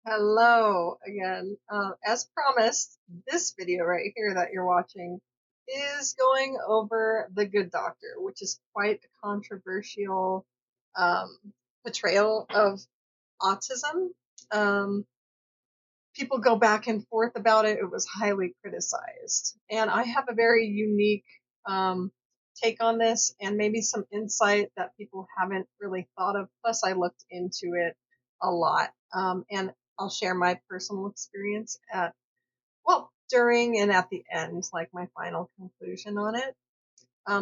Hello again. As promised, this video right here that you're watching is going over The Good Doctor, which is quite a controversial um, portrayal of autism. Um, People go back and forth about it. It was highly criticized. And I have a very unique um, take on this and maybe some insight that people haven't really thought of. Plus, I looked into it a lot. And I'll share my personal experience during and at the end, like my final conclusion on it. I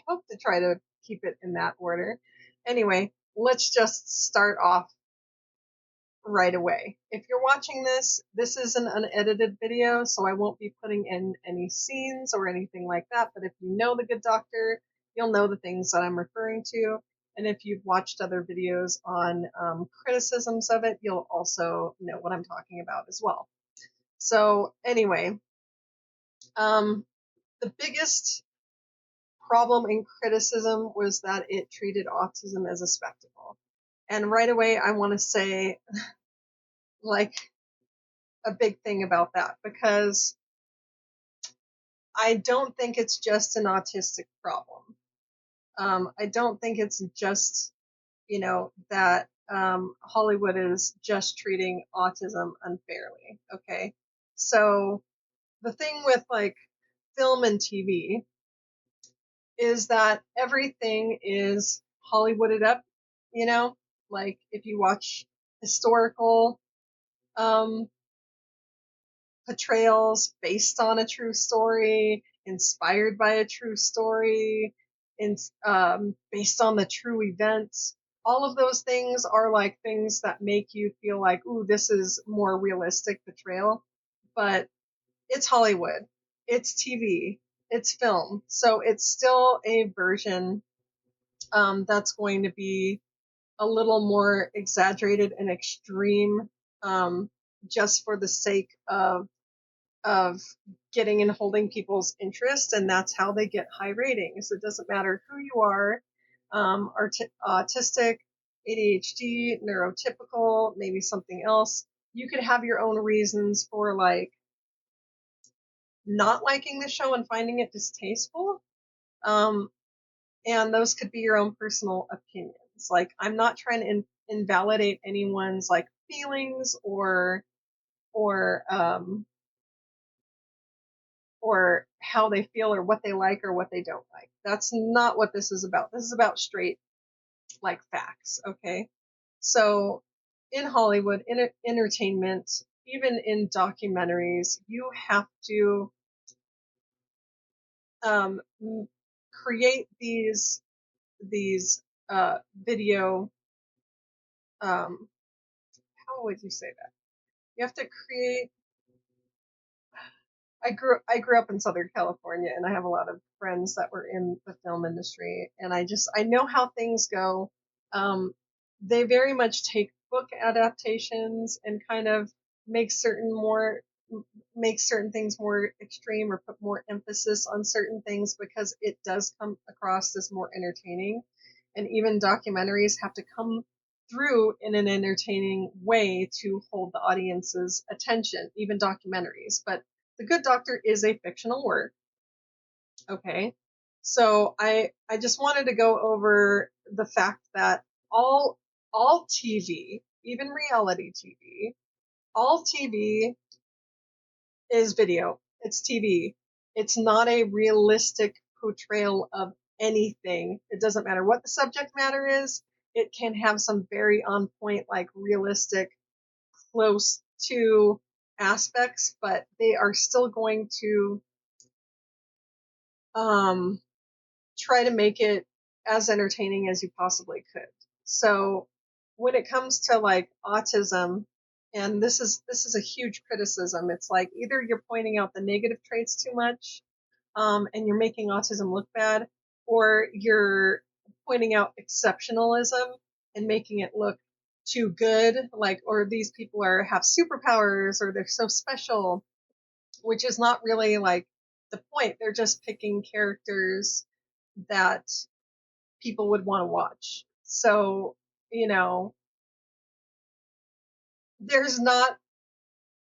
hope to try to keep it in that order. Anyway, let's just start off right away. If you're watching this, this is an unedited video, so I won't be putting in any scenes or anything like that. But if you know The Good Doctor, you'll know the things that I'm referring to. And if you've watched other videos on criticisms of it, you'll also know what I'm talking about as well. So, anyway, um, the biggest problem in criticism was that it treated autism as a spectacle. And right away, I want to say, like, a big thing about that because I don't think it's just an autistic problem. I don't think it's just, that Hollywood is just treating autism unfairly. Okay. So the thing with like film and TV is that everything is Hollywooded up, you know, like if you watch historical um, portrayals based on a true story, inspired by a true story, based on the true events. All of those things are like things that make you feel like, ooh, this is more realistic portrayal. But it's Hollywood, it's TV, it's film, so it's still a version that's going to be a little more exaggerated and extreme, um, just for the sake of getting and holding people's interest, and that's how they get high ratings. It doesn't matter who you are, autistic, ADHD, neurotypical, maybe something else. You could have your own reasons for like not liking the show and finding it distasteful, um, and those could be your own personal opinions. Like I'm not trying to invalidate anyone's like feelings or or how they feel or what they like or what they don't like. That's not what this is about. This is about straight like facts, okay? So in Hollywood, in entertainment, even in documentaries, you have to um, create these video. Um, how would you say that? You have to create. I grew up in Southern California, and I have a lot of friends that were in the film industry, and I know how things go. Um, they very much take book adaptations and kind of make certain more make certain things more extreme or put more emphasis on certain things because it does come across as more entertaining. And even documentaries have to come through in an entertaining way to hold the audience's attention, even documentaries. But The Good Doctor is a fictional work. Okay. So I just wanted to go over the fact that all all TV, even reality TV, all TV is video. It's TV. It's not a realistic portrayal of anything. It doesn't matter what the subject matter is. It can have some very on point, like realistic, close to aspects, but they are still going to um, try to make it as entertaining as you possibly could. So when it comes to like autism, and this is a huge criticism. It's like either you're pointing out the negative traits too much, and you're making autism look bad, or you're pointing out exceptionalism and making it look too good, like or these people are have superpowers or they're so special, which is not really like the point. They're just picking characters that people would want to watch. So, you know, there's not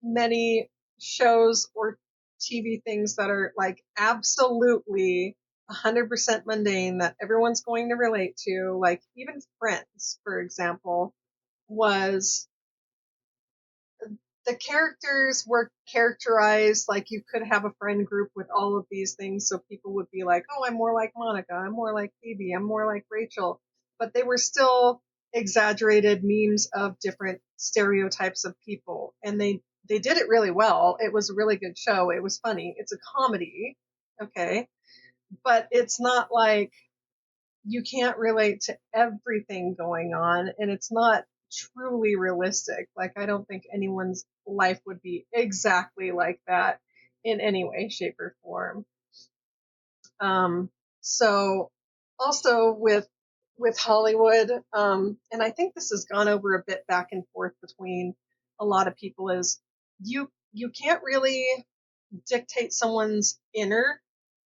many shows or TV things that are like absolutely 100% mundane that everyone's going to relate to. Like even Friends, for example, was the characters were characterized like you could have a friend group with all of these things, so people would be like, oh, I'm more like Monica, I'm more like Phoebe, I'm more like Rachel, but they were still exaggerated memes of different stereotypes of people, and they did it really well. It was a really good show. It was funny. It's a comedy, okay, but it's not like you can't relate to everything going on, and it's not truly realistic. Like, I don't think anyone's life would be exactly like that in any way, shape, or form. Um, so also with Hollywood, and I think this has gone over a bit back and forth between a lot of people, is you can't really dictate someone's inner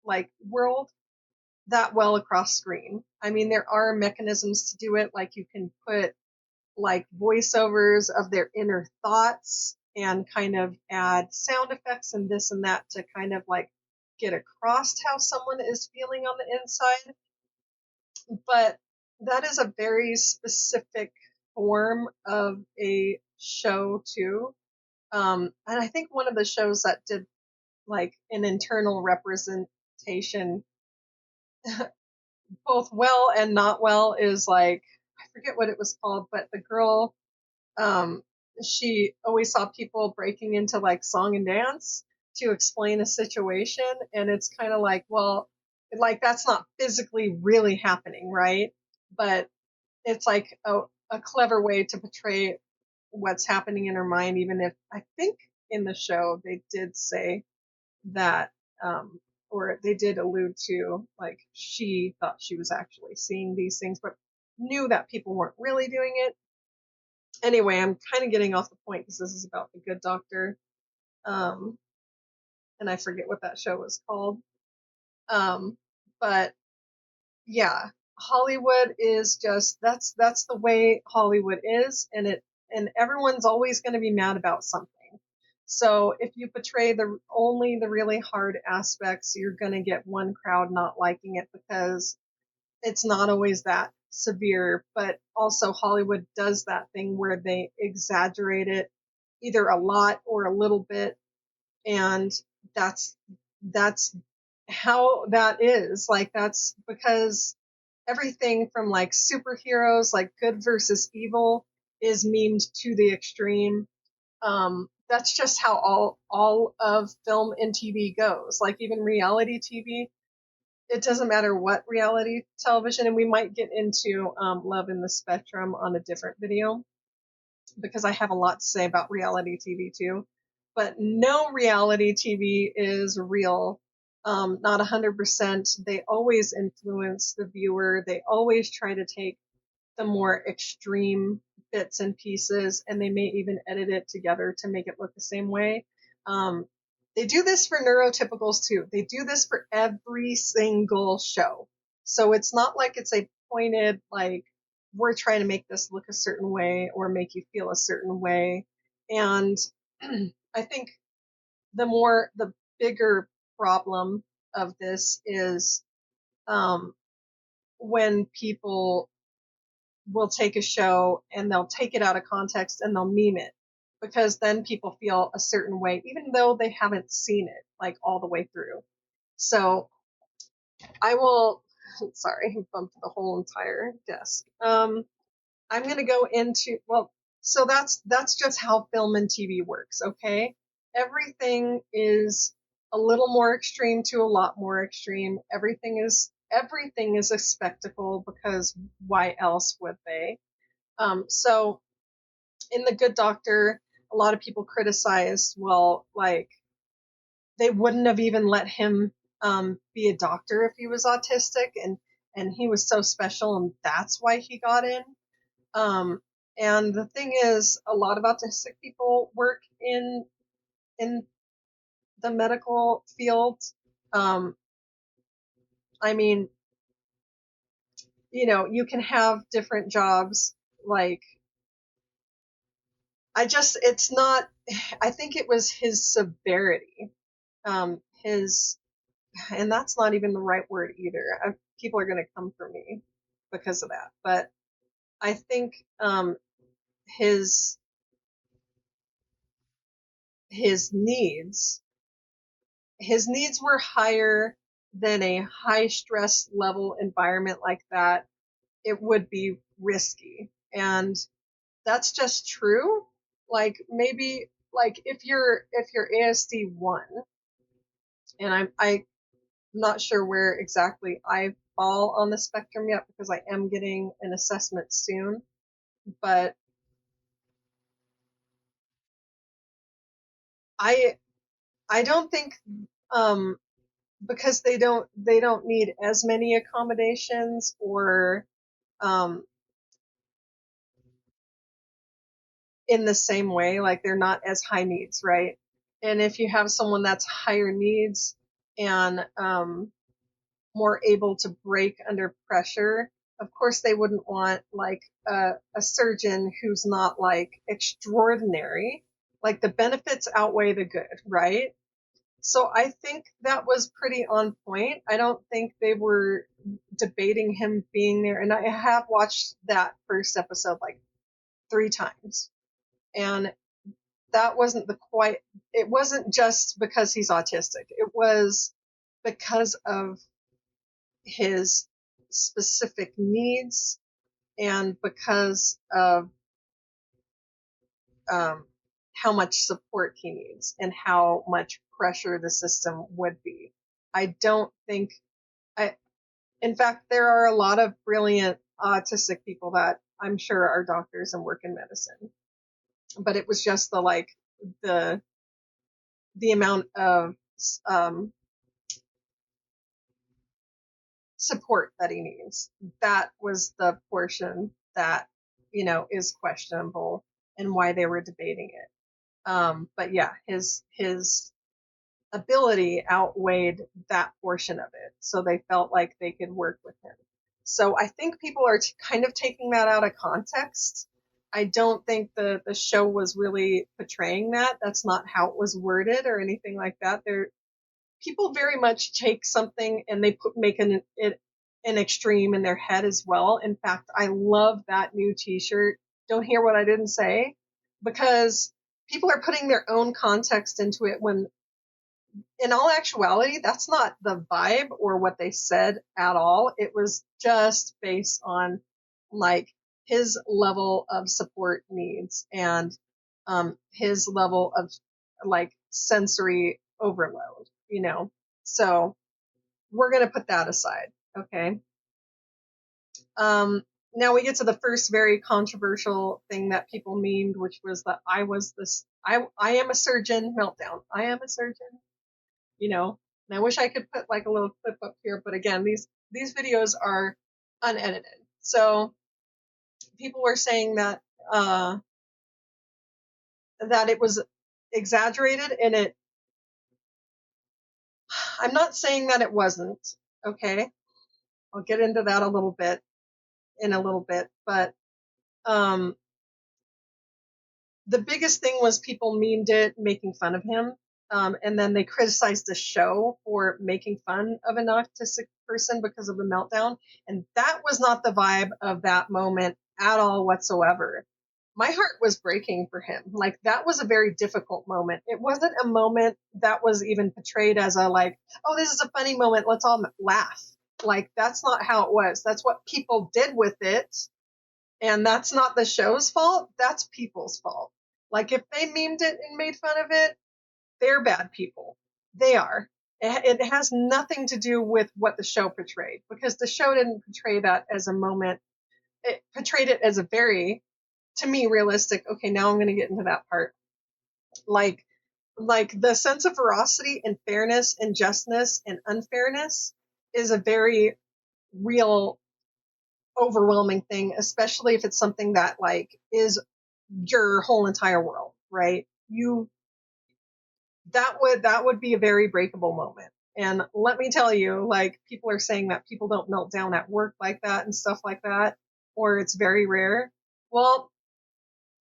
like world that well across screen. I mean, there are mechanisms to do it, like you can put like voiceovers of their inner thoughts and kind of add sound effects and this and that to kind of like get across how someone is feeling on the inside. But that is a very specific form of a show too. And I think one of the shows that did like an internal representation both well and not well is like, I forget what it was called, but the girl, um she always saw people breaking into like song and dance to explain a situation, and it's kind of like, well, like that's not physically really happening, right? But it's like a clever way to portray what's happening in her mind, even if I think in the show they did say that, um, or they did allude to, like, she thought she was actually seeing these things, but knew that people weren't really doing it. Anyway, I'm kind of getting off the point because this is about the Good Doctor, um, and I forget what that show was called. Um, but yeah, Hollywood is just that's the way Hollywood is, and everyone's always going to be mad about something. So if you portray the only the really hard aspects, you're going to get one crowd not liking it because it's not always that severe. But also Hollywood does that thing where they exaggerate it either a lot or a little bit, and that's how that is. Like that's because everything from like superheroes, like good versus evil, is memed to the extreme. That's just how all of film and TV goes. Like even reality TV, it doesn't matter what reality television, and we might get into Love in the Spectrum on a different video because I have a lot to say about reality TV too. But no reality TV is real. Not 100%. They always influence the viewer. They always try to take the more extreme bits and pieces, and they may even edit it together to make it look the same way. Um, they do this for neurotypicals too. They do this for every single show. So it's not like it's a pointed, like, we're trying to make this look a certain way or make you feel a certain way. And I think the bigger problem of this is, um, when people will take a show and they'll take it out of context and they'll meme it, because then people feel a certain way even though they haven't seen it like all the way through. So I will, sorry, I bumped the whole entire desk. I'm going to go into, well, so that's just how film and TV works, okay? Everything is a little more extreme to a lot more extreme. Everything is a spectacle, because why else would they? So in The Good Doctor, a lot of people criticized, well, like, they wouldn't have even let him be a doctor if he was autistic, and he was so special, and that's why he got in. Um, and the thing is, a lot of autistic people work in the medical field. Um, I mean, you can have different jobs. Like, it's not, I think it was his severity. His, and that's not even the right word either. People are going to come for me because of that. But I think his his needs his needs were higher than a high stress level environment like that. It would be risky, and that's just true. Like maybe like if you're ASD1, and I'm not sure where exactly I fall on the spectrum yet because I am getting an assessment soon, but I I don't think um because they don't need as many accommodations or um in the same way, like they're not as high needs, right? And if you have someone that's higher needs and more able to break under pressure, of course they wouldn't want like a surgeon who's not like extraordinary. Like the benefits outweigh the good, right? So I think that was pretty on point. I don't think they were debating him being there. And I have watched that first episode like 3 times. And that wasn't it wasn't just because he's autistic. It was because of his specific needs and because of um, how much support he needs and how much pressure the system would be. I don't think I, in fact, there are a lot of brilliant autistic people that I'm sure are doctors and work in medicine, but it was just the the amount of um, support that he needs. That was the portion that is questionable and why they were debating it. But yeah, his ability outweighed that portion of it, so they felt like they could work with him. So I think people are kind of taking that out of context. I don't think the show was really portraying that. That's not how it was worded or anything like that. People very much take something and they make an extreme in their head as well. In fact, I love that new T-shirt. Don't hear what I didn't say, because people are putting their own context into it when in all actuality, that's not the vibe or what they said at all. It was just based on like his level of support needs and his level of like sensory overload. So we're going to put that aside. Okay. Um, Now we get to the first very controversial thing that people memed, which was that I am a surgeon meltdown. I am a surgeon, you know. And I wish I could put like a little clip up here, but again, these videos are unedited. So people were saying that it was exaggerated, and I'm not saying that it wasn't. Okay. I'll get into that a little bit in a little bit, but um the biggest thing was people memed it, making fun of him. And then they criticized the show for making fun of an autistic person because of the meltdown. And that was not the vibe of that moment at all whatsoever. My heart was breaking for him. Like, that was a very difficult moment. It wasn't a moment that was even portrayed as a, like, oh, this is a funny moment, let's all laugh. Like, that's not how it was. That's what people did with it, and that's not the show's fault. That's people's fault. Like, if they memed it and made fun of it, they're bad people. They are. It has nothing to do with what the show portrayed, because the show didn't portray that as a moment. It portrayed it as a very, to me, realistic. Okay, now I'm going to get into that part. Like, like the sense of veracity and fairness and justness and unfairness is a very real, overwhelming thing, especially if it's something that like is your whole entire world, right? You that would be a very breakable moment. And let me tell you, like, people are saying that people don't melt down at work like that and stuff like that, or it's very rare. Well,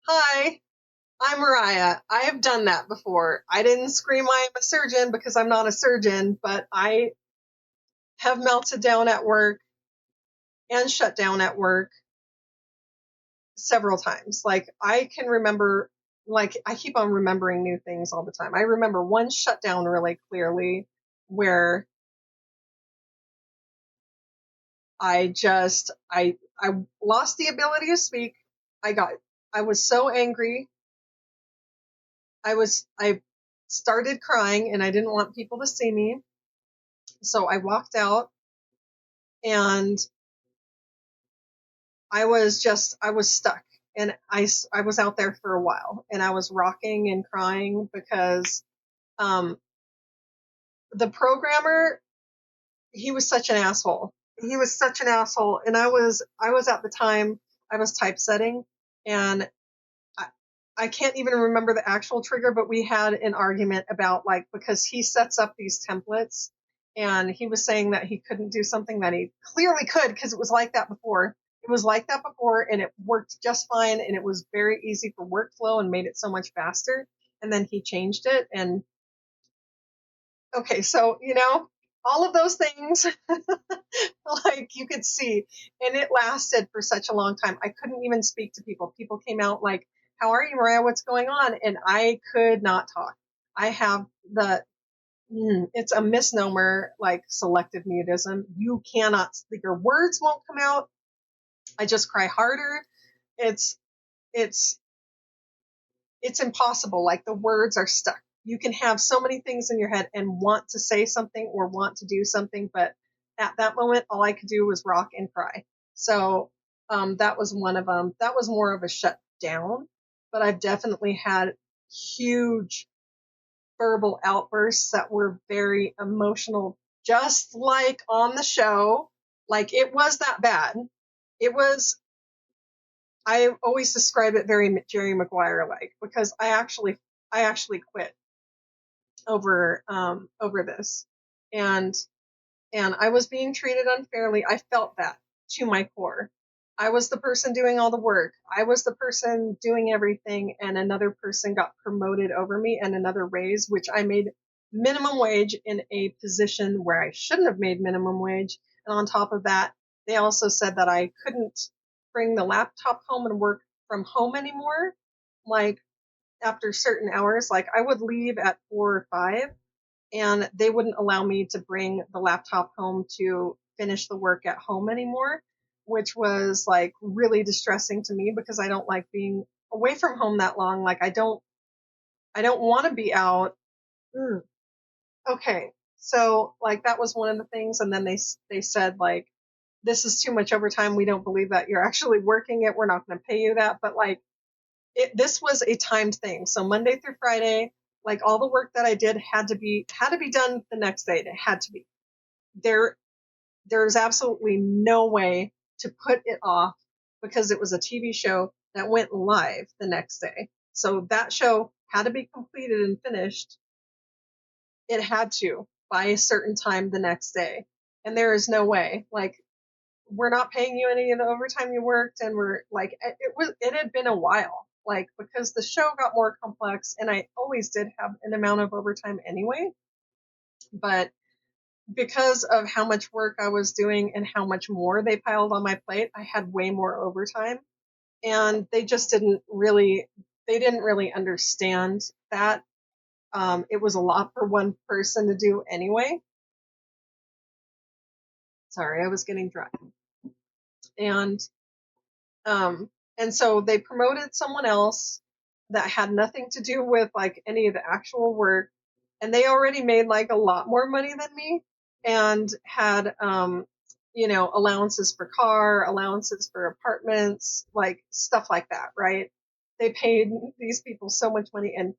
hi. I'm Mariah. I have done that before. I didn't scream I am a surgeon because I'm not a surgeon, but I have melted down at work and shut down at work several times. Like I can remember, like I keep on remembering new things all the time. I remember one shutdown really clearly where I lost the ability to speak. I got I was so angry. I started crying and I didn't want people to see me. So I walked out and I was stuck and I was out there for a while and I was rocking and crying because um, the programmer, he was such an asshole. He was such an asshole. And I was at the time, I was typesetting and I, I can't even remember the actual trigger, but we had an argument about like, because he sets up these templates and he was saying that he couldn't do something that he clearly could because it was like that before. It was like that before and it worked just fine and it was very easy for workflow and made it so much faster. And then he changed it. And okay, so, all of those things, like you could see, and it lasted for such a long time. I couldn't even speak to people. People came out like, "How are you, Mariah? What's going on?" And I could not talk. I have it's a misnomer, like selective mutism. You cannot, your words won't come out. I just cry harder. It's, it's, it's impossible. Like the words are stuck. You can have so many things in your head and want to say something or want to do something, but at that moment, all I could do was rock and cry. So that was one of them. That was more of a shutdown, but I've definitely had huge verbal outbursts that were very emotional, just like on the show. Like it was that bad. It was, I always describe it very Jerry Maguire like because I actually quit over this, and I was being treated unfairly. I felt that to my core. I was the person doing all the work. I was the person doing everything, and another person got promoted over me and another raise, which I made minimum wage in a position where I shouldn't have made minimum wage. And on top of that, they also said that I couldn't bring the laptop home and work from home anymore. Like after certain hours, like I would leave at 4 or 5 and they wouldn't allow me to bring the laptop home to finish the work at home anymore, which was like really distressing to me because I don't like being away from home that long. Like I don't want to be out. Mm. Okay. So like that was one of the things. And then they said like, this is too much overtime. We don't believe that you're actually working it. We're not going to pay you that. But like this was a timed thing. So Monday through Friday, like all the work that I did had to be done the next day. It had to be. There there's absolutely no way to put it off because it was a TV show that went live the next day. So that show had to be completed and finished. It had to by a certain time the next day. And there is no way. Like we're not paying you any of the overtime you worked, and we're like it had been a while, like because the show got more complex and I always did have an amount of overtime anyway, but because of how much work I was doing and how much more they piled on my plate, I had way more overtime, and they just didn't really understand that. It was a lot for one person to do anyway. Sorry, I was getting dry. And Um, and so they promoted someone else that had nothing to do with like any of the actual work. And they already made like a lot more money than me and had, allowances for car, allowances for apartments, like stuff like that, right? They paid these people so much money and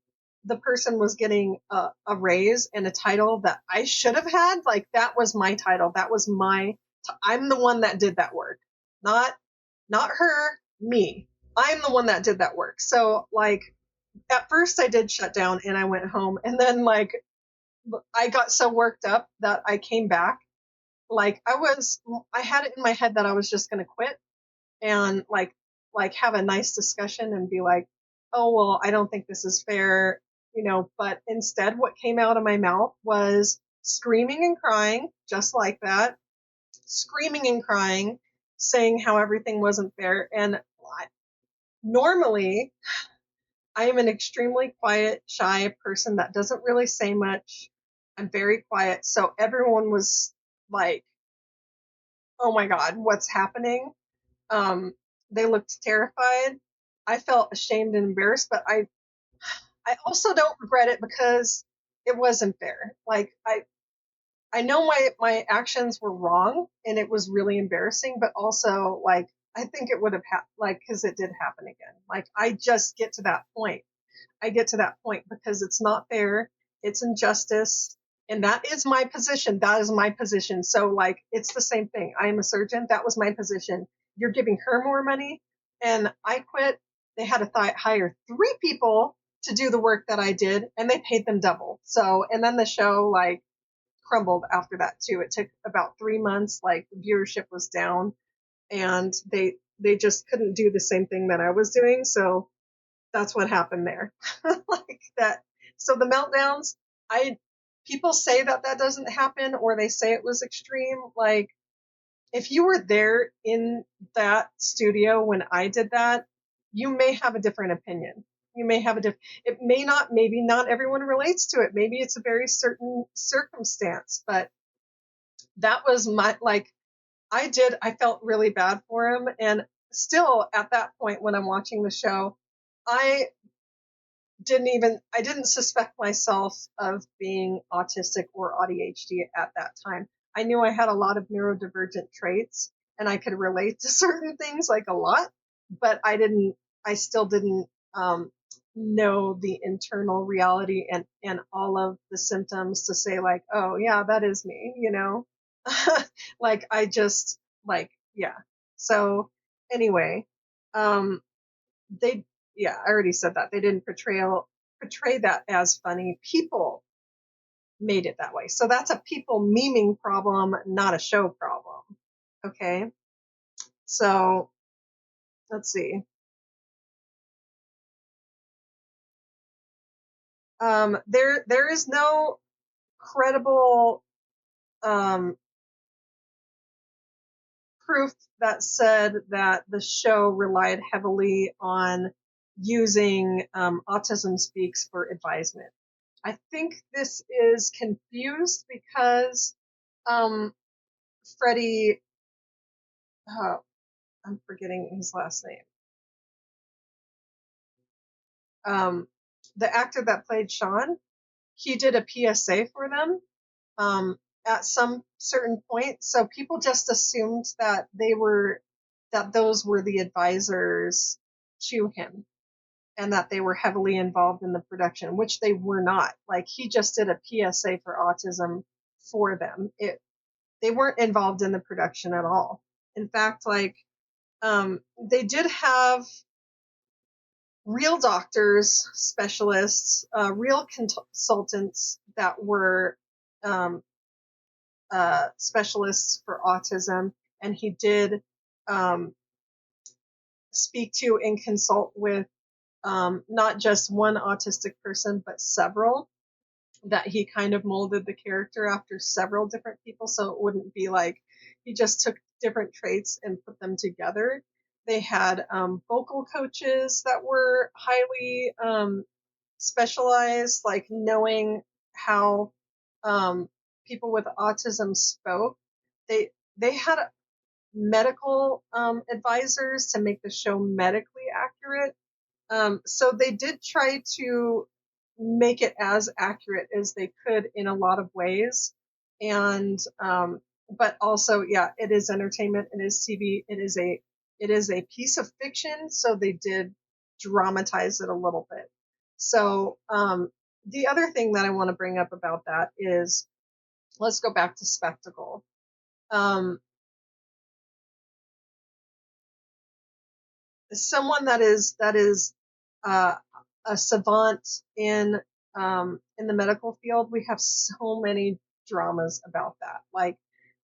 the person was getting a raise and a title that I should have had. Like that was my title. That was I'm the one that did that work, not her, me. I'm the one that did that work. So like at first I did shut down and I went home and then like I got so worked up that I came back. Like I had it in my head that I was just going to quit and like have a nice discussion and be like, oh, well, I don't think this is fair, but instead what came out of my mouth was screaming and crying, just like that, screaming and crying, saying how everything wasn't fair. And normally I am an extremely quiet, shy person that doesn't really say much. I'm very quiet. So everyone was like, oh my God, what's happening? Um, they looked terrified. I felt ashamed and embarrassed, but I also don't regret it because it wasn't fair. Like I know my actions were wrong and it was really embarrassing, but also like I think it would have like because it did happen again. Like I just get to that point. I get to that point because it's not fair. It's injustice. And that is my position. That is my position. So, like, it's the same thing. I am a surgeon. That was my position. You're giving her more money. And I quit. They had to hire 3 people to do the work that I did, and they paid them double. So, and then the show, like, crumbled after that, too. It took about 3 months. Like, viewership was down, and they just couldn't do the same thing that I was doing. So, that's what happened there. Like that. So the meltdowns, I people say that that doesn't happen or they say it was extreme. Like if you were there in that studio when I did that, you may have a different opinion. You may have a different. It may not. Maybe not everyone relates to it. Maybe it's a very certain circumstance. But that was my like. I felt really bad for him, and still at that point when I'm watching the show, I I didn't suspect myself of being autistic or ADHD at that time. I knew I had a lot of neurodivergent traits and I could relate to certain things like a lot, but I still didn't know the internal reality and all of the symptoms to say like, oh yeah, that is me. Like I just like, yeah. So anyway, um, they yeah, I already said that. They didn't portray that as funny. People made it that way. So that's a people memeing problem, not a show problem. Okay? So let's see. There is no credible um, proof that said that the show relied heavily on using Autism Speaks for advisement. I think this is confused because um, Freddie, uh, I'm forgetting his last name. Um, the actor that played Shawn, he did a PSA for them at some certain point. So people just assumed that that those were the advisors to him and that they were heavily involved in the production, which they were not. Like he just did a PSA for autism for them. They weren't involved in the production at all. In fact, like they did have real doctors, specialists, real consultants that were um, specialists for autism, and he did um, speak to and consult with not just one autistic person, but several. That he kind of molded the character after several different people, so it wouldn't be like he just took different traits and put them together. They had vocal coaches that were highly specialized, like knowing how people with autism spoke. They had medical advisors to make the show medically accurate. So they did try to make it as accurate as they could in a lot of ways, and but also, yeah, it is entertainment. It is TV. It is a piece of fiction. So they did dramatize it a little bit. So the other thing that I want to bring up about that is let's go back to spectacle. Um, Someone that is uh, a savant in the medical field, we have so many dramas about that. Like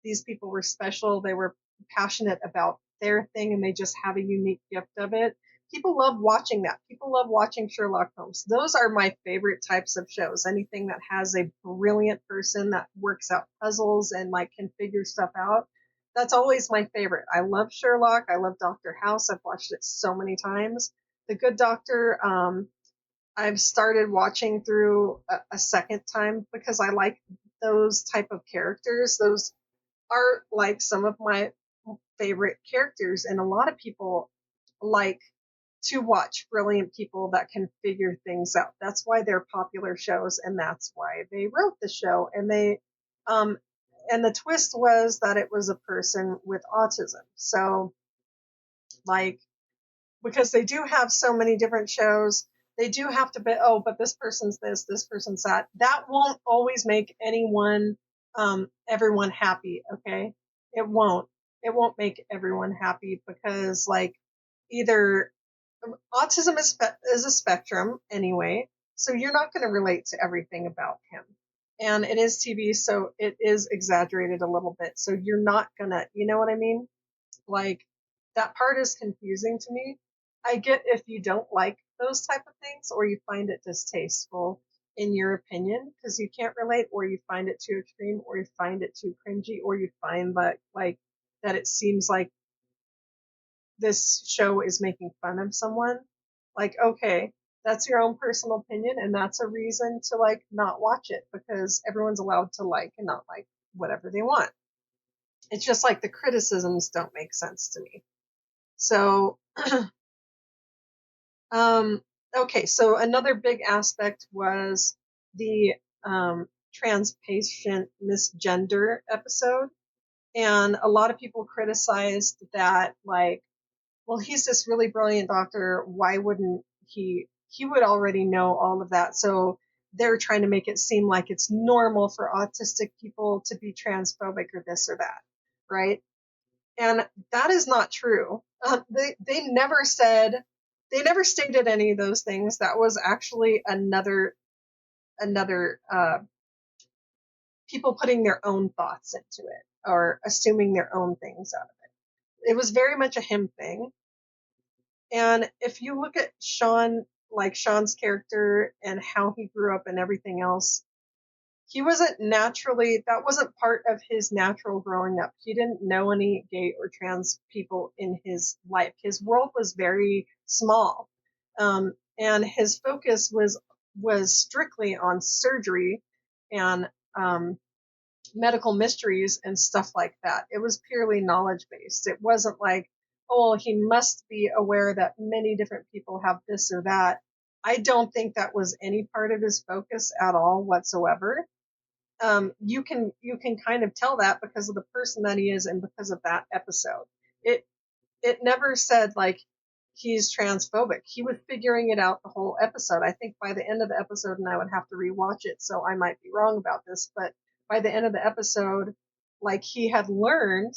these people were special, they were passionate about their thing, and they just have a unique gift of it. people love watching that. People love watching Sherlock Holmes. Those are my favorite types of shows. Anything that has a brilliant person that works out puzzles and like can figure stuff out. That's always my favorite. I love Sherlock. I love Doctor House. I've watched it so many times. The Good Doctor, I've started watching through a second time because I like those type of characters. Those are like some of my favorite characters, and a lot of people like to watch brilliant people that can figure things out. That's why they're popular shows, and that's why they wrote the show. Um, and the twist was that it was a person with autism. So, like, because they do have so many different shows, they do have to be, oh, but this person's this person's that. That won't always make everyone happy, okay? It won't. It won't make everyone happy because, like, either autism is a spectrum anyway, so you're not going to relate to everything about him. And it is TV, so it is exaggerated a little bit. So you're not going to, you know what I mean? Like, that part is confusing to me. I get if you don't like those type of things or you find it distasteful in your opinion because you can't relate, or you find it too extreme, or you find it too cringy, or you find that like that it seems like this show is making fun of someone. Like, okay, that's your own personal opinion, and that's a reason to like not watch it because everyone's allowed to like and not like whatever they want. It's just like the criticisms don't make sense to me. So, um, okay, so another big aspect was the trans patient misgender episode. And a lot of people criticized that, like, well, he's this really brilliant doctor. Why wouldn't he? He would already know all of that. So they're trying to make it seem like it's normal for autistic people to be transphobic or this or that, right? And that is not true. They never said, they never stated any of those things. That was actually another people putting their own thoughts into it or assuming their own things out of it. It was very much a him thing. And if you look at Shawn, like Shawn's character and how he grew up and everything else, he wasn't naturally, that wasn't part of his natural growing up. He didn't know any gay or trans people in his life. His world was very small. And his focus was strictly on surgery and medical mysteries and stuff like that. It was purely knowledge based. It wasn't like, oh, he must be aware that many different people have this or that. I don't think that was any part of his focus at all whatsoever. You can kind of tell that because of the person that he is and because of that episode. It it never said like he's transphobic. He was figuring it out the whole episode. I think by the end of the episode, and I would have to rewatch it, so I might be wrong about this, but by the end of the episode, like he had learned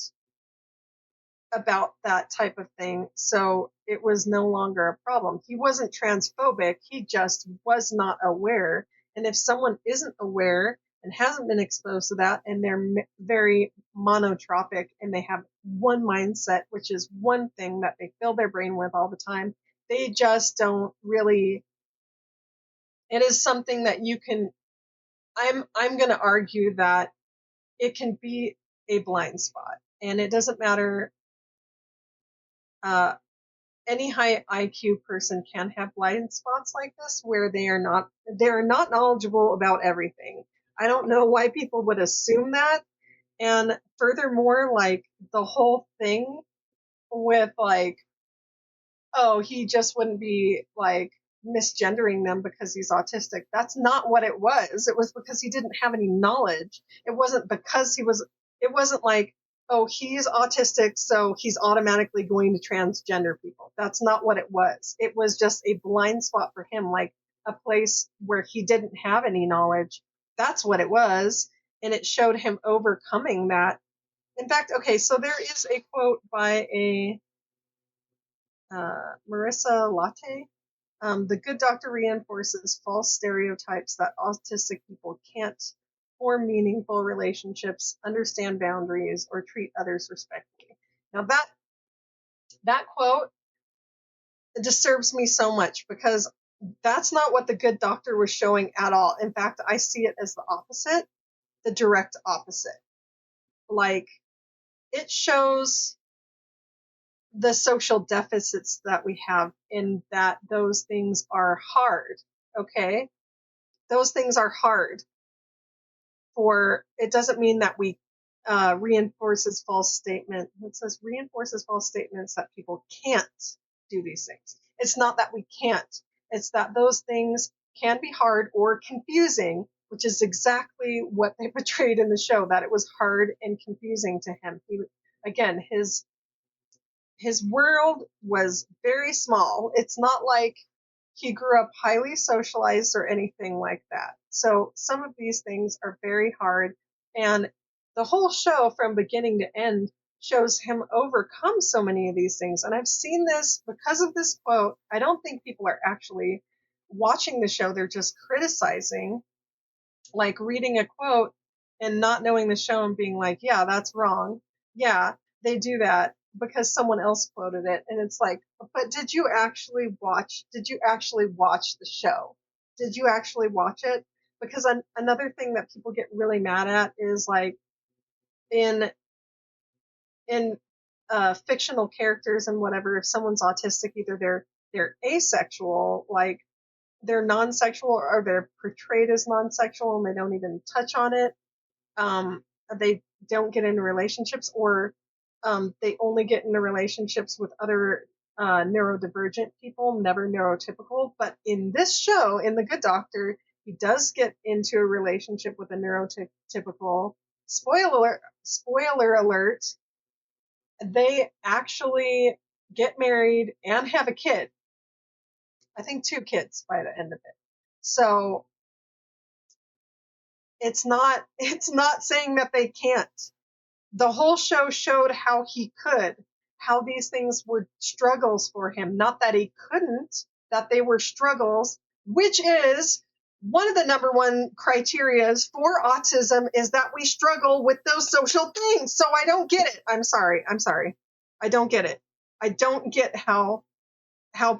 about that type of thing, so it was no longer a problem. He wasn't transphobic, he just was not aware. And if someone isn't aware and hasn't been exposed to that, and they're very monotropic and they have one mindset, which is one thing that they fill their brain with all the time, they just don't really. It is something that you can. I'm going to argue that it can be a blind spot, and it doesn't matter. Uh, any high IQ person can have blind spots like this where they're not knowledgeable about everything. I don't know why people would assume that. And furthermore, like the whole thing with like, oh, he just wouldn't be like misgendering them because he's autistic. That's not what it was. It was because he didn't have any knowledge. It wasn't because it wasn't like, oh, he's autistic, so he's automatically going to transgender people. That's not what it was. It was just a blind spot for him, like a place where he didn't have any knowledge. That's what it was. And it showed him overcoming that. In fact, okay, so there is a quote by a Marissa Latte. The Good Doctor reinforces false stereotypes that autistic people can't form meaningful relationships, understand boundaries, or treat others respectfully. Now that quote It disturbs me so much because that's not what the good doctor was showing at all. In fact, I see it as the opposite, the direct opposite. Like, it shows the social deficits that we have, in that those things are hard. Okay? Those things are hard. For it doesn't mean that we reinforces false statement. It says reinforces false statements that people can't do these things. It's not that we can't. It's that those things can be hard or confusing, which is exactly what they portrayed in the show. That it was hard and confusing to him. Again, his world was very small. It's not like he grew up highly socialized or anything like that. So some of these things are very hard. And the whole show from beginning to end shows him overcome so many of these things. And I've seen this because of this quote. I don't think people are actually watching the show, they're just criticizing, like reading a quote and not knowing the show and being like, yeah, that's wrong. Yeah, they do that because someone else quoted it. And it's like, but did you actually watch the show? Did you actually watch it? Because another thing that people get really mad at is like in, in fictional characters and whatever, if someone's autistic, either they're asexual, like they're non-sexual, or they're portrayed as non-sexual and they don't even touch on it. um, they don't get into relationships, or they only get into relationships with other neurodivergent people, never neurotypical. But in this show, in The Good Doctor, he does get into a relationship with a neurotypical. Spoiler alert, they actually get married and have a kid. I think 2 kids by the end of it. So it's not saying that they can't. The whole show showed how he could, how these things were struggles for him. Not that he couldn't, that they were struggles, which is one of the number one criterias for autism, is that we struggle with those social things. So I don't get it. I'm sorry. I don't get it. I don't get how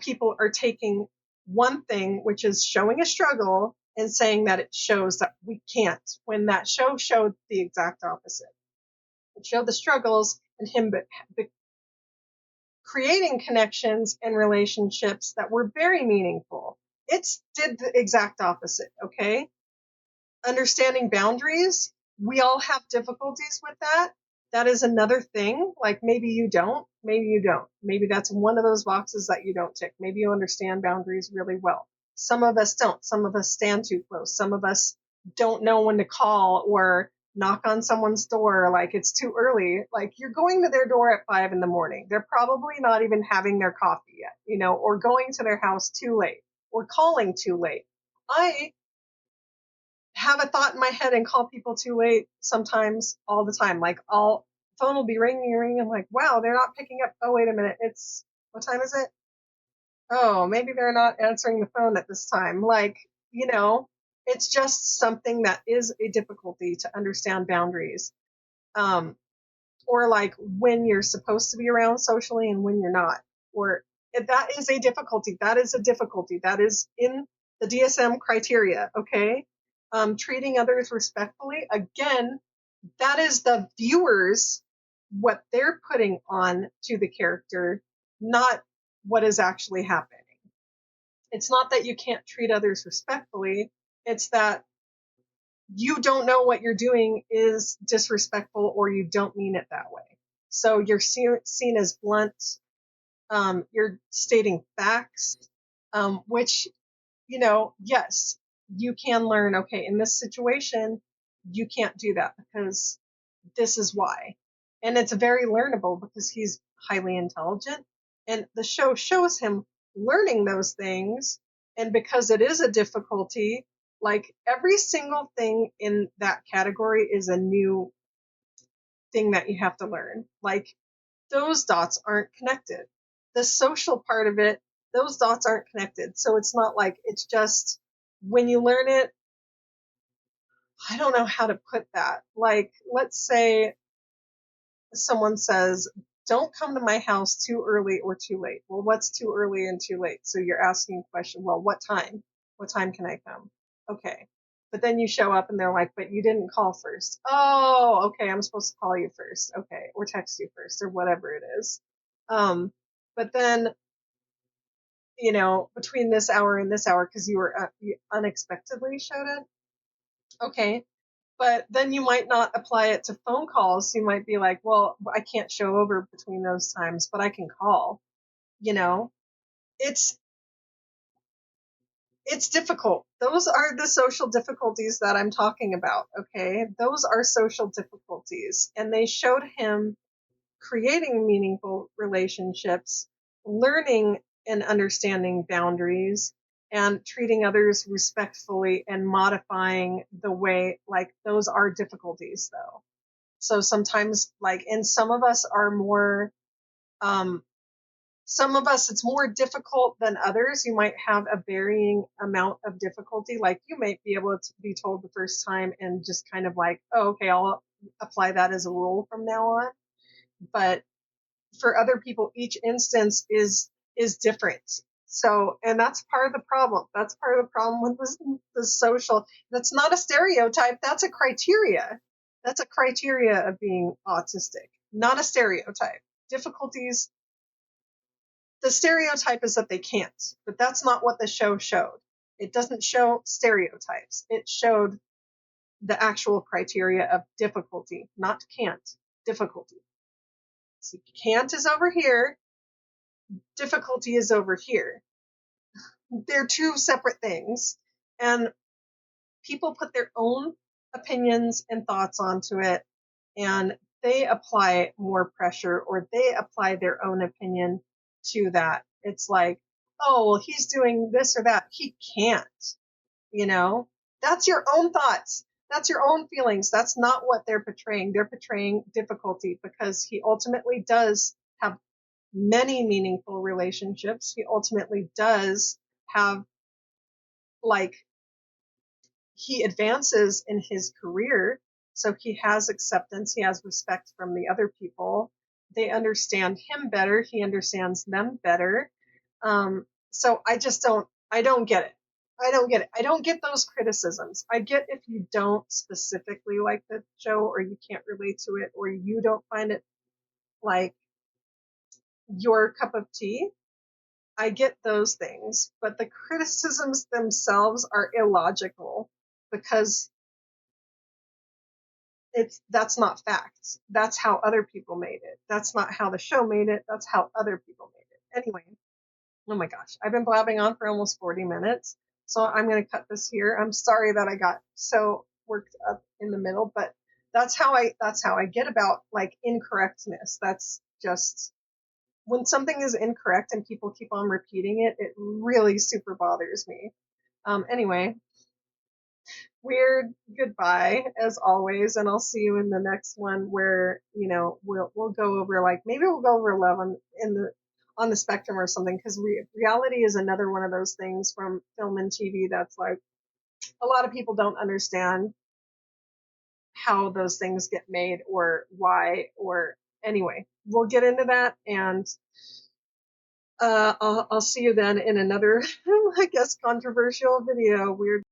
people are taking one thing, which is showing a struggle, and saying that it shows that we can't, when that show showed the exact opposite. It showed the struggles and him creating connections and relationships that were very meaningful. It did the exact opposite, okay? Understanding boundaries, we all have difficulties with that. That is another thing. Like, maybe you don't, maybe you don't. Maybe that's one of those boxes that you don't tick. Maybe you understand boundaries really well. Some of us don't. Some of us stand too close. Some of us don't know when to call or knock on someone's door like it's too early. Like, you're going to their door at 5 in the morning. They're probably not even having their coffee yet, or going to their house too late, or calling too late. I have a thought in my head and call people too late sometimes, all the time. Like, phone will be ringing. I'm like, wow, they're not picking up. Oh, wait a minute. What time is it? Oh, maybe they're not answering the phone at this time. Like, you know, it's just something that is a difficulty to understand boundaries. Um, or like when you're supposed to be around socially and when you're not. Or that is a difficulty. That is a difficulty. That is in the DSM criteria, okay? Treating others respectfully, again, that is the viewers, what they're putting on to the character, not what is actually happening. It's not that you can't treat others respectfully, it's that you don't know what you're doing is disrespectful, or you don't mean it that way. So you're seen as blunt. You're stating facts, which, yes, you can learn, okay, in this situation, you can't do that because this is why. And it's very learnable because he's highly intelligent. And the show shows him learning those things. And because it is a difficulty, like every single thing in that category is a new thing that you have to learn. Like, those dots aren't connected. The social part of it, those dots aren't connected. So it's not like it's just when you learn it, I don't know how to put that. Like, let's say someone says, don't come to my house too early or too late. Well, what's too early and too late? So you're asking a question, well, what time? What time can I come? Okay. But then you show up and they're like, but you didn't call first. Oh, okay, I'm supposed to call you first. Okay, or text you first or whatever it is. But then, between this hour and this hour, because you unexpectedly showed up. Okay, but then you might not apply it to phone calls. You might be like, well, I can't show over between those times, but I can call. You know, it's it's difficult. Those are the social difficulties that I'm talking about. Okay, those are social difficulties, and they showed him creating meaningful relationships, learning and understanding boundaries, and treating others respectfully and modifying the way, like, those are difficulties though. So sometimes, like, and um, some of us, it's more difficult than others. You might have a varying amount of difficulty. Like, you might be able to be told the first time and just kind of like, oh, okay, I'll apply that as a rule from now on. But for other people, each instance is different. So, and that's part of the problem. That's part of the problem with the social. That's not a stereotype. That's a criteria. That's a criteria of being autistic, not a stereotype. Difficulties. The stereotype is that they can't, but that's not what the show showed. It doesn't show stereotypes. It showed the actual criteria of difficulty, not can't. Difficulty. So can't is over here, difficulty is over here. They're two separate things. And people put their own opinions and thoughts onto it, and they apply more pressure, or they apply their own opinion to that. It's like, oh, well, he's doing this or that. He can't, you know? That's your own thoughts. That's your own feelings. That's not what they're portraying. They're portraying difficulty because he ultimately does have many meaningful relationships. He ultimately does have, like, he advances in his career. So he has acceptance, he has respect from the other people. They understand him better, he understands them better. So I don't get it. I don't get it. I don't get those criticisms. I get if you don't specifically like the show, or you can't relate to it, or you don't find it like your cup of tea. I get those things, but the criticisms themselves are illogical because that's not facts. That's how other people made it. That's not how the show made it. That's how other people made it. Anyway, oh my gosh, I've been blabbing on for almost 40 minutes, so I'm going to cut this here. I'm sorry that I got so worked up in the middle, but that's how I get about, like, incorrectness. That's just when something is incorrect and people keep on repeating it, it really super bothers me. Anyway, weird goodbye as always, and I'll see you in the next one where we'll go over, like, maybe we'll go over love on the spectrum or something, because reality is another one of those things from film and TV that's like a lot of people don't understand how those things get made or why, or anyway, we'll get into that, and I'll see you then in another I guess controversial video. Weird